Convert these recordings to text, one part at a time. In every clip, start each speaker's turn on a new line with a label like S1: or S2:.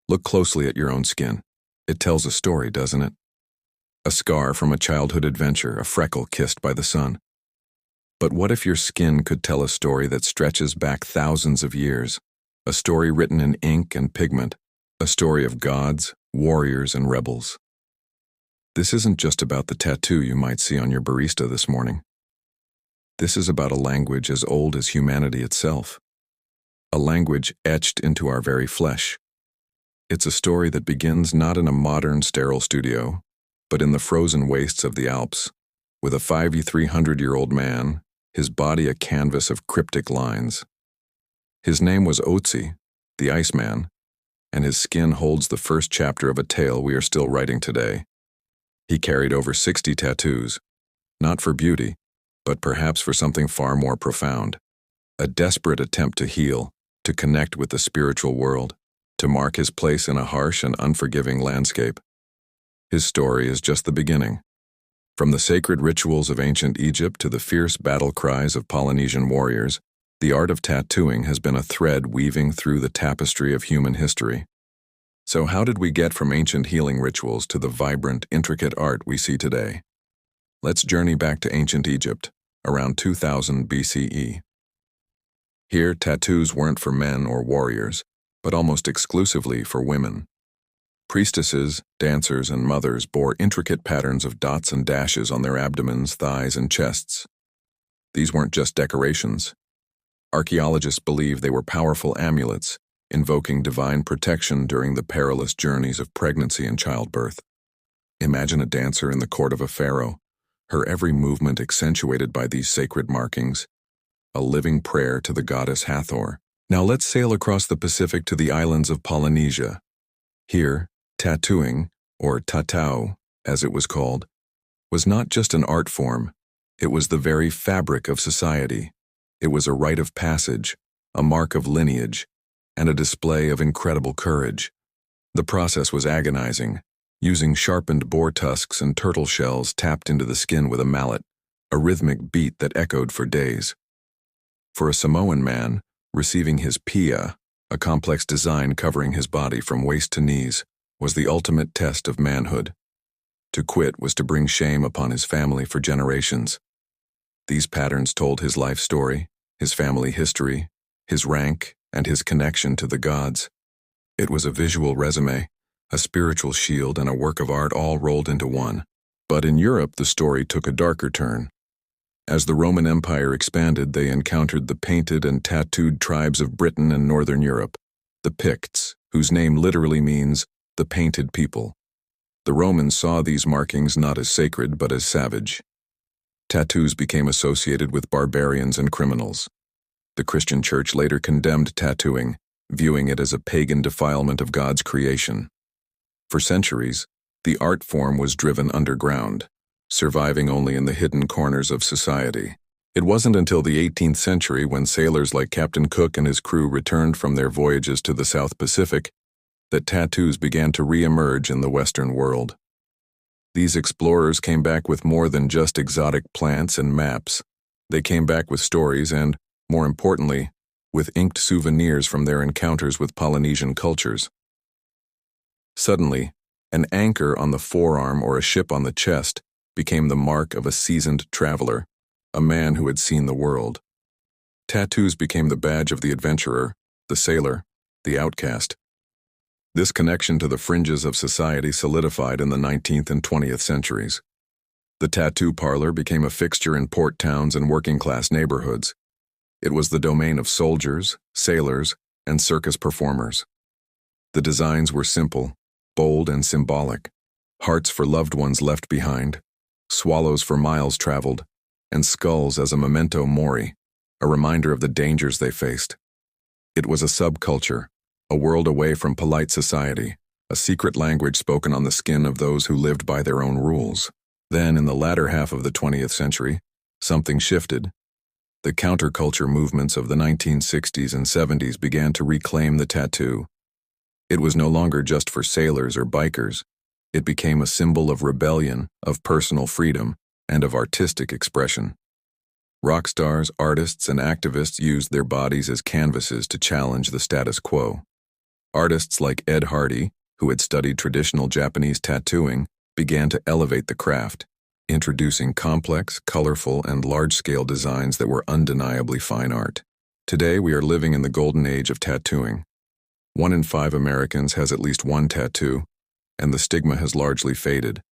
S1: Look closely at your own skin. It tells a story, doesn't it? A scar from a childhood adventure, a freckle kissed by the sun. But what if your skin could tell a story that stretches back thousands of years? A story written in ink and pigment, a story of gods, warriors, and rebels. This isn't just about the tattoo you might see on your barista this morning. This is about a language as old as humanity itself. A language etched into our very flesh. It's a story that begins not in a modern, sterile studio, but in the frozen wastes of the Alps, with a 5,300-year-old man, his body a canvas of cryptic lines. His name was Otzi, the Iceman, and his skin holds the first chapter of a tale we are still writing today. He carried over 60 tattoos, not for beauty, but perhaps for something far more profound. A desperate attempt to heal, to connect with the spiritual world, to mark his place in a harsh and unforgiving landscape. His story is just the beginning. From the sacred rituals of ancient Egypt to the fierce battle cries of Polynesian warriors, the art of tattooing has been a thread weaving through the tapestry of human history. So how did we get from ancient healing rituals to the vibrant, intricate art we see today? Let's journey back to ancient Egypt, around 2000 BCE. Here, tattoos weren't for men or warriors, but almost exclusively for women. Priestesses, dancers, and mothers bore intricate patterns of dots and dashes on their abdomens, thighs, and chests. These weren't just decorations. Archaeologists believe they were powerful amulets, invoking divine protection during the perilous journeys of pregnancy and childbirth. Imagine a dancer in the court of a pharaoh, her every movement accentuated by these sacred markings, a living prayer to the goddess Hathor. Now let's sail across the Pacific to the islands of Polynesia. Here, tattooing, or tatau, as it was called, was not just an art form, it was the very fabric of society. It was a rite of passage, a mark of lineage, and a display of incredible courage. The process was agonizing, using sharpened boar tusks and turtle shells tapped into the skin with a mallet, a rhythmic beat that echoed for days. For a Samoan man, receiving his pia, a complex design covering his body from waist to knees, was the ultimate test of manhood. To quit was to bring shame upon his family for generations. These patterns told his life story, his family history, his rank, and his connection to the gods. It was a visual resume, a spiritual shield, and a work of art all rolled into one. But in Europe, the story took a darker turn. As the Roman Empire expanded, they encountered the painted and tattooed tribes of Britain and Northern Europe, the Picts, whose name literally means the painted people. The Romans saw these markings not as sacred but as savage. Tattoos became associated with barbarians and criminals. The Christian Church later condemned tattooing, viewing it as a pagan defilement of God's creation. For centuries, the art form was driven underground, surviving only in the hidden corners of society. It wasn't until the 18th century, when sailors like Captain Cook and his crew returned from their voyages to the South Pacific, that tattoos began to re-emerge in the Western world. These explorers came back with more than just exotic plants and maps. They came back with stories and, more importantly, with inked souvenirs from their encounters with Polynesian cultures. Suddenly, an anchor on the forearm or a ship on the chest became the mark of a seasoned traveler, a man who had seen the world. Tattoos became the badge of the adventurer, the sailor, the outcast. This connection to the fringes of society solidified in the 19th and 20th centuries. The tattoo parlor became a fixture in port towns and working-class neighborhoods. It was the domain of soldiers, sailors, and circus performers. The designs were simple, bold, and symbolic. Hearts for loved ones left behind, swallows for miles traveled, and skulls as a memento mori, a reminder of the dangers they faced. It was a subculture, a world away from polite society, a secret language spoken on the skin of those who lived by their own rules. Then, in the latter half of the 20th century, something shifted. The counterculture movements of the 1960s and 70s began to reclaim the tattoo. It was no longer just for sailors or bikers. It became a symbol of rebellion, of personal freedom, and of artistic expression. Rock stars, artists, and activists used their bodies as canvases to challenge the status quo. Artists like Ed Hardy, who had studied traditional Japanese tattooing, began to elevate the craft, introducing complex, colorful, and large-scale designs that were undeniably fine art. Today, we are living in the golden age of tattooing. 1 in 5 Americans has at least one tattoo, and the stigma has largely faded.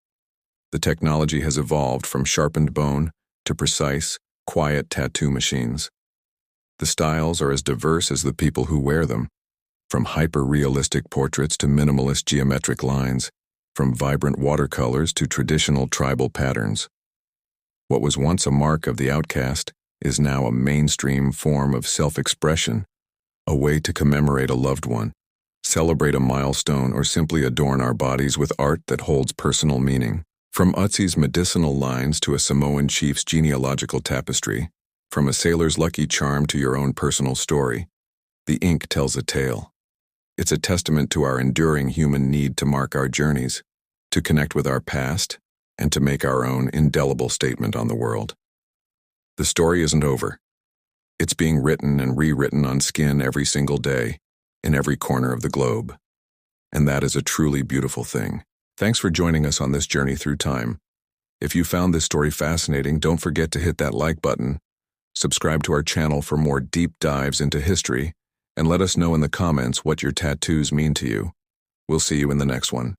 S1: The technology has evolved from sharpened bone to precise, quiet tattoo machines. The styles are as diverse as the people who wear them, from hyper-realistic portraits to minimalist geometric lines, from vibrant watercolors to traditional tribal patterns. What was once a mark of the outcast is now a mainstream form of self-expression, a way to commemorate a loved one, celebrate a milestone, or simply adorn our bodies with art that holds personal meaning. From Ötzi's medicinal lines to a Samoan chief's genealogical tapestry, from a sailor's lucky charm to your own personal story, the ink tells a tale. It's a testament to our enduring human need to mark our journeys, to connect with our past, and to make our own indelible statement on the world. The story isn't over. It's being written and rewritten on skin every single day, in every corner of the globe. And that is a truly beautiful thing. Thanks for joining us on this journey through time. If you found this story fascinating, don't forget to hit that like button, subscribe to our channel for more deep dives into history, and let us know in the comments what your tattoos mean to you. We'll see you in the next one.